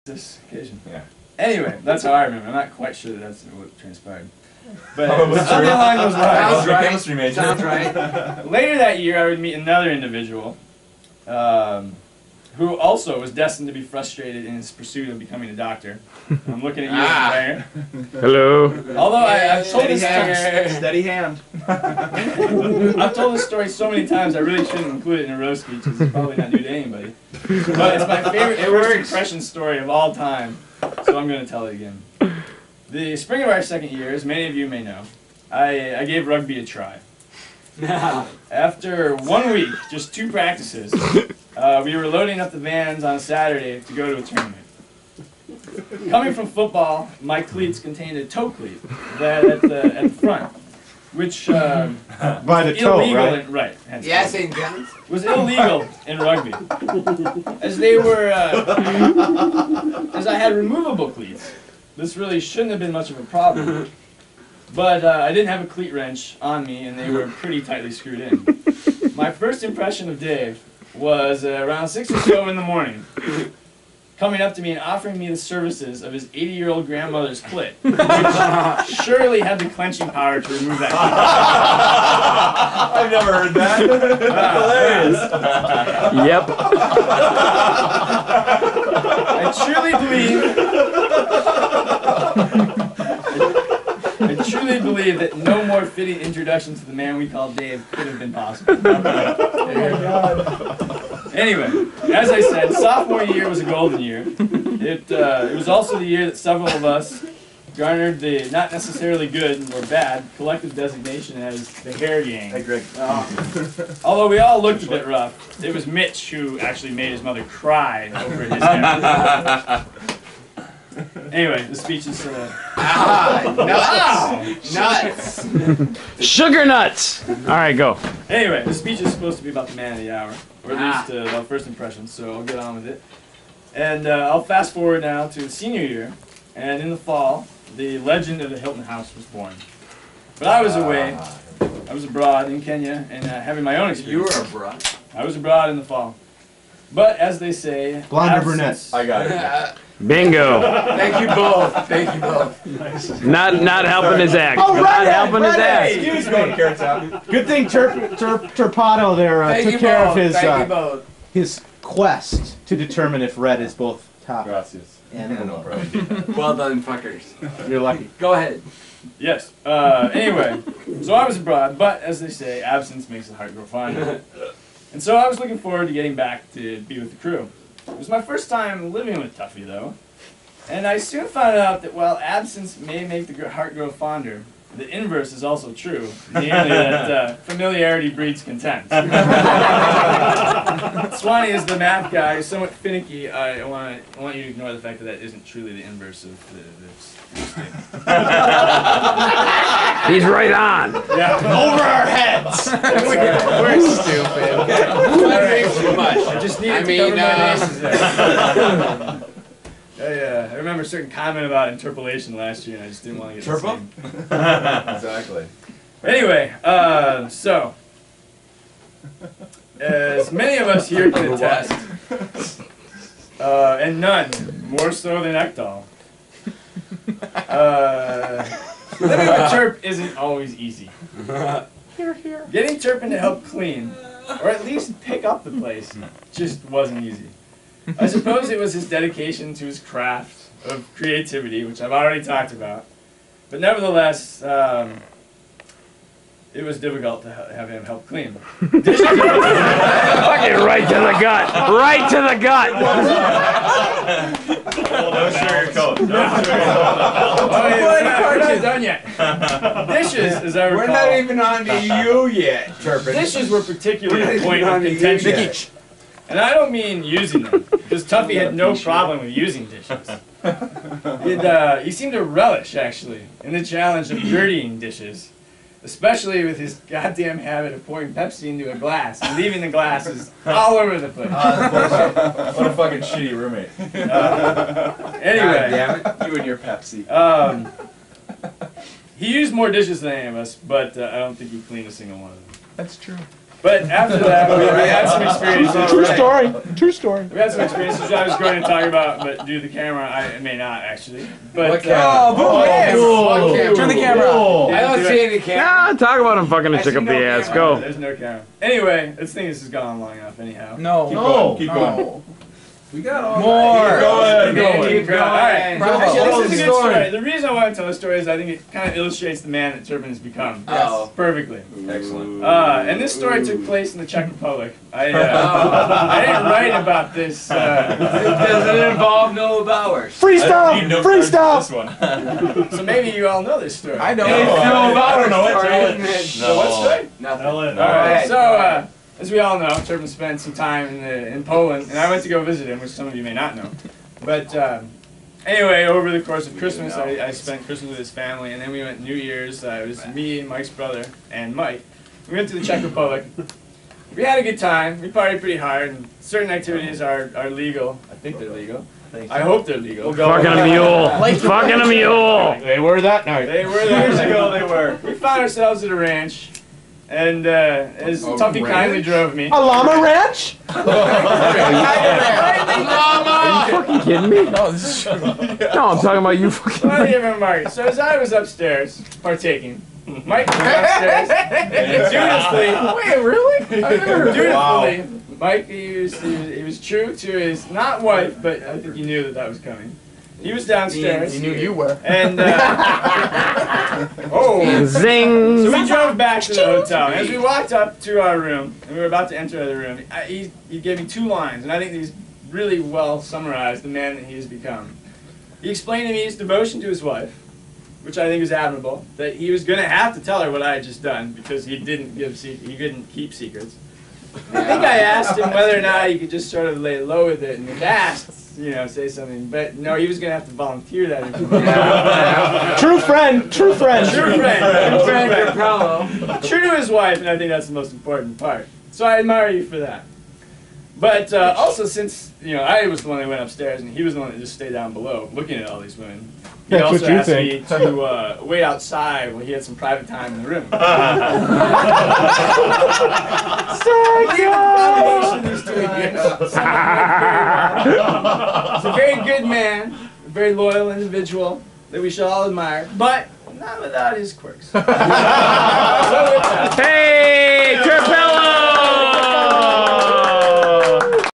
this occasion. Yeah. Anyway, that's how I remember. I'm not quite sure that that's what transpired. But Probably something along those lines. Sounds right. Chemistry major. Sounds right. Later that year, I would meet another individual who also was destined to be frustrated in his pursuit of becoming a doctor. I'm looking at you there. Hello. Although I've told this Steady hand. I've told this story so many times, I really shouldn't include it in a roast speech. It's probably not new to anybody. But it's my favorite first impression story of all time, so I'm going to tell it again. The spring of our second year, as many of you may know, I gave rugby a try. After 1 week, just 2 practices, we were loading up the vans on a Saturday to go to a tournament. Coming from football, my cleats contained a toe cleat at the front, which by the toe, illegal right? Yeah, St. John's. Was illegal in rugby, as they were as I had removable cleats. This really shouldn't have been much of a problem, but I didn't have a cleat wrench on me, and they were pretty tightly screwed in. My first impression of Dave was around 6 or so in the morning, coming up to me and offering me the services of his 80-year-old grandmother's clit, which surely had the clenching power to remove that clit. I've never heard that. Hilarious. Yep. I truly believe that no more fitting introduction to the man we call Dave could have been possible. Anyway, as I said, sophomore year was a golden year. It was also the year that several of us garnered the not necessarily good or bad collective designation as the hair gang. Hey, Greg. Although we all looked a bit rough, it was Mitch who actually made his mother cry over his hair. Anyway, the speech is Nuts! Sugar nuts. All right, go. Anyway, the speech is supposed to be about the man of the hour, or at least about first impressions, so I'll get on with it. And I'll fast forward now to the senior year, and in the fall, the legend of the Hilton House was born. But I was away. I was abroad in Kenya, and having my own experience. You were abroad. I was abroad in the fall. But as they say, Blonde or brunette? I got it. Bingo. Thank you both. Thank you both. Nice. Not helping his act. Oh, Not helping his act. Excuse me. Carrots out. Good thing Turpato there took care of his quest to determine if red is both top Gracias. and below. Well done, fuckers. You're lucky. Go ahead. Yes. Anyway, so I was abroad, but as they say, absence makes the heart grow fonder. And so I was looking forward to getting back to be with the crew. It was my first time living with Tuffy, though, and I soon found out that while absence may make the heart grow fonder, the inverse is also true, namely that familiarity breeds contempt. Swanee is the math guy, who's somewhat finicky. I want you to ignore the fact that that isn't truly the inverse of the statement. He's right on. Yeah. Over our heads! We're stupid. Okay. Too much. I just needed to cover my bases there. I remember a certain comment about interpolation last year, and I just didn't want to get the same. Exactly. Anyway, so as many of us here can attest, and none more so than Ekdal, living with Turp isn't always easy. Getting Turpin to help clean, or at least pick up the place, just wasn't easy. I suppose it was his dedication to his craft of creativity, which I've already talked about, but nevertheless, it was difficult to have him help clean. Fucking right to the gut. Right to the gut. No sugarcoat. We're not done yet. Dishes, as I recall. We're not even on to you yet, Turpin. Dishes were particularly a point of contention. And I don't mean using them, because Tuffy had no problem with using dishes. He seemed to relish, actually, in the challenge of dirtying dishes, especially with his goddamn habit of pouring Pepsi into a glass and leaving the glasses all over the place. What a fucking shitty roommate. Anyway. God damn it. You and your Pepsi. He used more dishes than any of us, but I don't think he cleaned a single one of them. That's true. But after that, we had some experiences. True story. True story. We had some experiences which I was going to talk about, but due to the camera, I may not actually. But What camera? Oh, What turn the camera camera? I don't see any camera. Nah, talk about him fucking a chick up the ass. Go. There's no camera. Anyway, this has gone on long enough. Anyhow. No. Keep going. We got all More. Keep going. Keep going. Alright, Bravo. actually, this is a good Story. story. The reason I want to tell the story is I think it kind of illustrates the man that Turpin has become. Yes. Perfectly. Excellent. And this story took place in the Czech Republic. I didn't write about this. Does it involve Noah Bowers? Freestyle. Need no Freestyle. This one. So maybe you all know this story. I know. No, It's I Noah don't know Bowers' it. story, Tell isn't it. it? So what story? Nothing. Alright, so as we all know, Turpin spent some time in Poland, and I went to go visit him, which some of you may not know. But anyway, over the course of Christmas, I spent Christmas with his family, and then we went New Year's. It was me and Mike's brother and Mike. We went to the Czech Republic. We had a good time. We partied pretty hard, and certain activities are legal. I think they're legal. I hope they're legal. Fucking a mule. Fucking a mule. They were that night. They were years ago. They were. We found ourselves at a ranch, and as Tuffy kindly drove me. A llama ranch? Are you fucking kidding me? No, this is true. No, I'm talking about you fucking. Well, yeah, Mark. So as I was upstairs partaking, Mike was downstairs, and dutifully. Wait, really? Dutifully, Mike. He was true to his not wife, but I think he knew that was coming. He was downstairs. He knew you were. And oh. Zing. So we drove back to the hotel. And as we walked up to our room, and we were about to enter the room, he gave me 2 lines, and I think these really well summarize the man that he has become. He explained to me his devotion to his wife, which I think is admirable. That he was going to have to tell her what I had just done because he couldn't keep secrets. I think I asked him whether or not he could just sort of lay low with it, and if asked, say something. But no, he was going to have to volunteer that information. True friend. True friend. True friend. True to his wife, and I think that's the most important part. So I admire you for that. But also, since I was the one that went upstairs, and he was the one that just stayed down below, looking at all these women. He That's also what you asked think. me to wait outside while he had some private time in the room. He's a very good man, a very loyal individual that we should all admire, but not without his quirks. So with that, Hey, Turpin